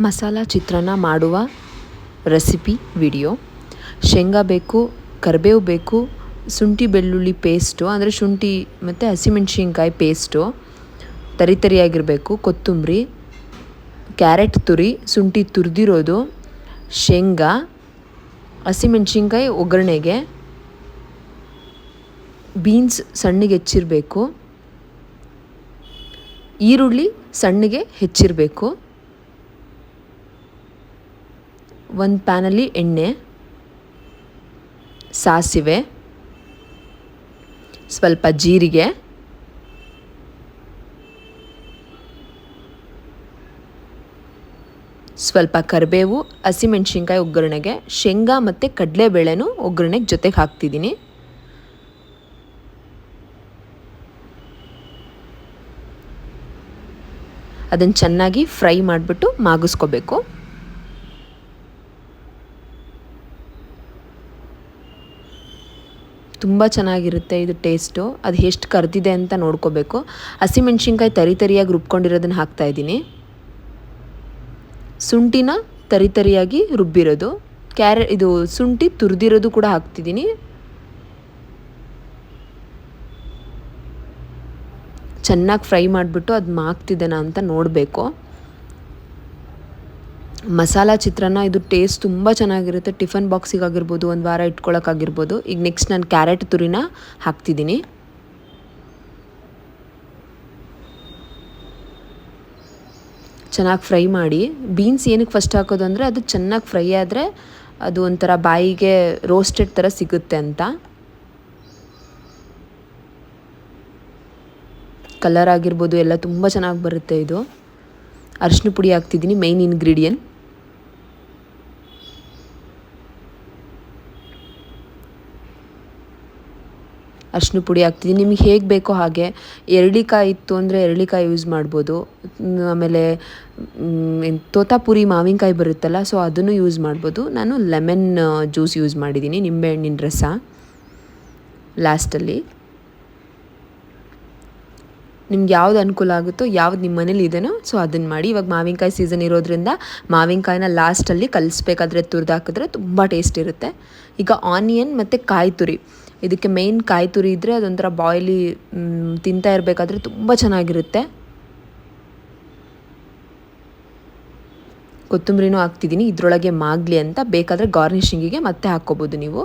ಮಸಾಲ ಚಿತ್ರಾನ್ನ ಮಾಡುವ recipe video. ಶೇಂಗಾ ಬೇಕು, ಕರಿಬೇವು ಬೇಕು, ಶುಂಠಿ ಬೆಳ್ಳುಳ್ಳಿ ಪೇಸ್ಟು ಅಂದರೆ ಶುಂಠಿ ಮತ್ತು ಹಸಿಮೆಣ್ಸಿನ್ಕಾಯಿ ಪೇಸ್ಟು ತರಿಯಾಗಿರಬೇಕು, ಕೊತ್ತಂಬರಿ, ಕ್ಯಾರೆಟ್ ತುರಿ, ಶುಂಠಿ ತುರಿದಿರೋದು, ಶೇಂಗಾ, ಹಸಿಮೆಣ್ಸಿನ್ಕಾಯಿ ಒಗ್ಗರಣೆಗೆ, ಬೀನ್ಸ್ ಸಣ್ಣಗೆ ಹೆಚ್ಚಿರಬೇಕು, ಈರುಳ್ಳಿ ಸಣ್ಣಗೆ ಹೆಚ್ಚಿರಬೇಕು, ಒಂದು ಪ್ಯಾನಲ್ಲಿ ಎಣ್ಣೆ, ಸಾಸಿವೆ, ಸ್ವಲ್ಪ ಜೀರಿಗೆ, ಸ್ವಲ್ಪ ಕರಿಬೇವು, ಹಸಿಮೆಣ್ಸಿನ್ಕಾಯಿ ಒಗ್ಗರಣೆಗೆ, ಶೇಂಗಾ ಮತ್ತು ಕಡಲೆಬೇಳೆನೂ ಒಗ್ಗರಣೆಗೆ ಜೊತೆಗೆ ಹಾಕ್ತಿದ್ದೀನಿ. ಅದನ್ನು ಚೆನ್ನಾಗಿ ಫ್ರೈ ಮಾಡಿಬಿಟ್ಟು ಮಾಗಿಸ್ಕೋಬೇಕು. ತುಂಬ ಚೆನ್ನಾಗಿರುತ್ತೆ ಇದು ಟೇಸ್ಟು. ಅದು ಎಷ್ಟು ಕರೆದಿದೆ ಅಂತ ನೋಡ್ಕೋಬೇಕು. ಹಸಿಮೆಣ್ಸಿನ್ಕಾಯಿ ತರಿಯಾಗಿ ರುಬ್ಕೊಂಡಿರೋದನ್ನು ಹಾಕ್ತಾಯಿದ್ದೀನಿ. ಶುಂಠಿನ ತರಿಯಾಗಿ ರುಬ್ಬಿರೋದು, ಇದು ಶುಂಠಿ ತುರಿದಿರೋದು ಕೂಡ ಹಾಕ್ತಿದ್ದೀನಿ. ಚೆನ್ನಾಗಿ ಫ್ರೈ ಮಾಡಿಬಿಟ್ಟು ಅದು ಮಾಗ್ತಿದ್ದೇನಾ ಅಂತ ನೋಡಬೇಕು. ಮಸಾಲ ಚಿತ್ರಾನ್ನ ಇದು ಟೇಸ್ಟ್ ತುಂಬ ಚೆನ್ನಾಗಿರುತ್ತೆ. ಟಿಫನ್ ಬಾಕ್ಸಿಗಾಗಿರ್ಬೋದು, ಒಂದು ವಾರ ಇಟ್ಕೊಳ್ಳೋಕ್ಕಾಗಿರ್ಬೋದು. ಈಗ ನೆಕ್ಸ್ಟ್ ನಾನು ಕ್ಯಾರೆಟ್ ತುರಿನ ಹಾಕ್ತಿದ್ದೀನಿ. ಚೆನ್ನಾಗಿ ಫ್ರೈ ಮಾಡಿ. ಬೀನ್ಸ್ ಏನಕ್ಕೆ ಫಸ್ಟ್ ಹಾಕೋದು ಅಂದರೆ ಅದು ಚೆನ್ನಾಗಿ ಫ್ರೈ ಆದರೆ ಅದು ಒಂಥರ ಬಾಯಿಗೆ ರೋಸ್ಟೆಡ್ ಥರ ಸಿಗುತ್ತೆ ಅಂತ. ಕಲರ್ ಆಗಿರ್ಬೋದು ಎಲ್ಲ ತುಂಬ ಚೆನ್ನಾಗಿ ಬರುತ್ತೆ ಇದು. ಅರಿಶಿನ ಪುಡಿ ಹಾಕ್ತಿದ್ದೀನಿ, ಮೇಯ್ನ್ ಇಂಗ್ರೀಡಿಯೆಂಟ್. ಅರಿಶಿನ ಪುಡಿ ಹಾಕ್ತಿದ್ದೀನಿ. ನಿಮಗೆ ಹೇಗೆ ಬೇಕೋ ಹಾಗೆ. ಎರಳಿಕಾಯಿ ಇತ್ತು ಅಂದರೆ ಎರಳಿಕಾಯಿ ಯೂಸ್ ಮಾಡ್ಬೋದು. ಆಮೇಲೆ ತೋತಾಪುರಿ ಮಾವಿನಕಾಯಿ ಬರುತ್ತಲ್ಲ, ಸೊ ಅದನ್ನು ಯೂಸ್ ಮಾಡ್ಬೋದು. ನಾನು ಲೆಮನ್ ಜ್ಯೂಸ್ ಯೂಸ್ ಮಾಡಿದ್ದೀನಿ, ನಿಂಬೆಹಣ್ಣಿನ ರಸ ಲಾಸ್ಟಲ್ಲಿ. ನಿಮ್ಗೆ ಯಾವ್ದು ಅನುಕೂಲ ಆಗುತ್ತೋ, ಯಾವ್ದು ನಿಮ್ಮ ಮನೇಲಿ ಇದೆಯೋ ಸೊ ಅದನ್ನು ಮಾಡಿ. ಇವಾಗ ಮಾವಿನಕಾಯಿ ಸೀಸನ್ ಇರೋದ್ರಿಂದ ಮಾವಿನಕಾಯಿನ ಲಾಸ್ಟಲ್ಲಿ ಕಲಿಸ್ಬೇಕಾದ್ರೆ ತುರಿದು ಹಾಕಿದ್ರೆ ತುಂಬ ಟೇಸ್ಟ್ ಇರುತ್ತೆ. ಈಗ ಆನಿಯನ್ ಮತ್ತು ಕಾಯಿ ತುರಿ, ಇದಕ್ಕೆ ಮೇಯ್ನ್ ಕಾಯಿ ತುರಿ ಇದ್ದರೆ ಅದೊಂಥರ ಬಾಯ್ಲಿ ತಿಂತಾ ಇರಬೇಕಾದ್ರೆ ತುಂಬ ಚೆನ್ನಾಗಿರುತ್ತೆ. ಕೊತ್ತಂಬರಿನೂ ಹಾಕ್ತಿದ್ದೀನಿ ಇದರೊಳಗೆ ಮಾಗಲಿ ಅಂತ. ಬೇಕಾದರೆ ಗಾರ್ನಿಷಿಂಗಿಗೆ ಮತ್ತೆ ಹಾಕ್ಕೋಬೋದು ನೀವು.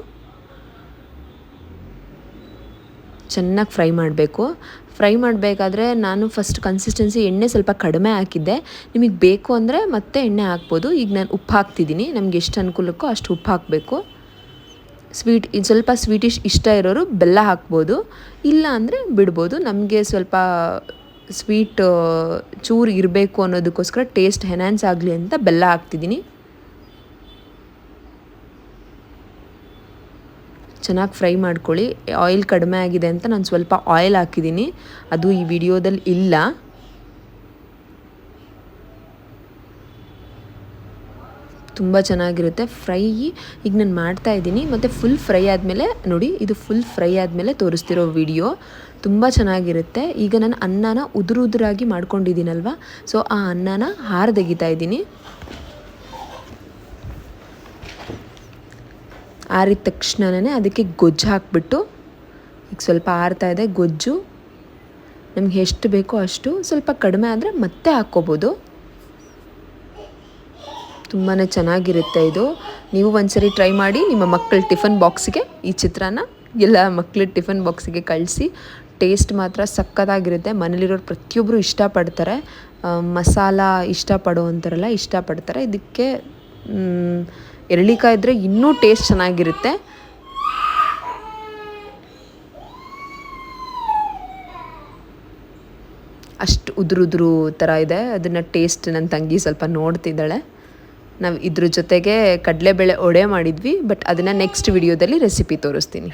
ಚೆನ್ನಾಗಿ ಫ್ರೈ ಮಾಡಬೇಕು. ಫ್ರೈ ಮಾಡಬೇಕಾದ್ರೆ ನಾನು ಫಸ್ಟ್ ಕನ್ಸಿಸ್ಟೆನ್ಸಿ ಎಣ್ಣೆ ಸ್ವಲ್ಪ ಕಡಿಮೆ ಹಾಕಿದ್ದೆ. ನಿಮಗೆ ಬೇಕು ಅಂದರೆ ಮತ್ತೆ ಎಣ್ಣೆ ಹಾಕ್ಬೋದು. ಈಗ ನಾನು ಉಪ್ಪು ಹಾಕ್ತಿದ್ದೀನಿ. ನಮ್ಗೆ ಎಷ್ಟು ಅನುಕೂಲಕ್ಕೋ ಅಷ್ಟು ಉಪ್ಪು ಹಾಕಬೇಕು. ಇದು ಸ್ವಲ್ಪ ಸ್ವೀಟಿಶ್ ಇಷ್ಟ ಇರೋರು ಬೆಲ್ಲ ಹಾಕ್ಬೋದು, ಇಲ್ಲ ಅಂದರೆ ಬಿಡ್ಬೋದು. ನಮಗೆ ಸ್ವಲ್ಪ ಸ್ವೀಟ್ ಚೂರು ಇರಬೇಕು ಅನ್ನೋದಕ್ಕೋಸ್ಕರ ಟೇಸ್ಟ್ ಎನ್ಹ್ಯಾನ್ಸ್ ಆಗಲಿ ಅಂತ ಬೆಲ್ಲ ಹಾಕ್ತಿದ್ದೀನಿ. ಚೆನ್ನಾಗಿ ಫ್ರೈ ಮಾಡ್ಕೊಳ್ಳಿ. ಆಯಿಲ್ ಕಡಿಮೆ ಆಗಿದೆ ಅಂತ ನಾನು ಸ್ವಲ್ಪ ಆಯಿಲ್ ಹಾಕಿದ್ದೀನಿ, ಅದು ಈ ವಿಡಿಯೋದಲ್ಲಿ ಇಲ್ಲ. ತುಂಬ ಚೆನ್ನಾಗಿರುತ್ತೆ ಫ್ರೈ. ಈಗ ನಾನು ಮಾಡ್ತಾಯಿದ್ದೀನಿ. ಮತ್ತು ಫುಲ್ ಫ್ರೈ ಆದಮೇಲೆ ನೋಡಿ, ಇದು ಫುಲ್ ಫ್ರೈ ಆದಮೇಲೆ ತೋರಿಸ್ತಿರೋ ವಿಡಿಯೋ. ತುಂಬ ಚೆನ್ನಾಗಿರುತ್ತೆ. ಈಗ ನಾನು ಅನ್ನನ ಉದುರಾಗಿ ಮಾಡ್ಕೊಂಡಿದ್ದೀನಲ್ವ, ಸೊ ಆ ಅನ್ನನ ತೆಗಿತಾ ಇದ್ದೀನಿ. ಆರಿದ ತಕ್ಷಣವೇ ಅದಕ್ಕೆ ಗೊಜ್ಜು ಹಾಕ್ಬಿಟ್ಟು, ಈಗ ಸ್ವಲ್ಪ ಆರ್ತಾ ಇದೆ ಗೊಜ್ಜು. ನಮ್ಗೆ ಎಷ್ಟು ಬೇಕೋ ಅಷ್ಟು, ಸ್ವಲ್ಪ ಕಡಿಮೆ ಆದರೆ ಮತ್ತೆ ಹಾಕ್ಕೋಬೋದು. ತುಂಬಾ ಚೆನ್ನಾಗಿರುತ್ತೆ ಇದು. ನೀವು ಒಂದ್ಸರಿ ಟ್ರೈ ಮಾಡಿ. ನಿಮ್ಮ ಮಕ್ಕಳ ಟಿಫನ್ ಬಾಕ್ಸಿಗೆ ಈ ಚಿತ್ರಾನ್ನ ಎಲ್ಲ ಮಕ್ಕಳ ಟಿಫನ್ ಬಾಕ್ಸಿಗೆ ಕಳಿಸಿ. ಟೇಸ್ಟ್ ಮಾತ್ರ ಸಕ್ಕತ್ತಾಗಿರುತ್ತೆ. ಮನೇಲಿರೋರು ಪ್ರತಿಯೊಬ್ಬರು ಇಷ್ಟಪಡ್ತಾರೆ. ಮಸಾಲ ಇಷ್ಟಪಡೋವಂಥರೆಲ್ಲ ಇಷ್ಟಪಡ್ತಾರೆ. ಇದಕ್ಕೆ ಎರಳಿಕಾಯಿ ಇದ್ದರೆ ಇನ್ನೂ ಟೇಸ್ಟ್ ಚೆನ್ನಾಗಿರುತ್ತೆ. ಅಷ್ಟು ಉದುರು ಥರ ಇದೆ. ಅದನ್ನು ಟೇಸ್ಟ್ ನನ್ನ ತಂಗಿ ಸ್ವಲ್ಪ ನೋಡ್ತಿದ್ದಾಳೆ. ನಾವು ಇದ್ರ ಜೊತೆಗೆ ಕಡಲೆಬೇಳೆ ವಡೆ ಮಾಡಿದ್ವಿ, ಬಟ್ ಅದನ್ನು ನೆಕ್ಸ್ಟ್ ವಿಡಿಯೋದಲ್ಲಿ ರೆಸಿಪಿ ತೋರಿಸ್ತೀನಿ.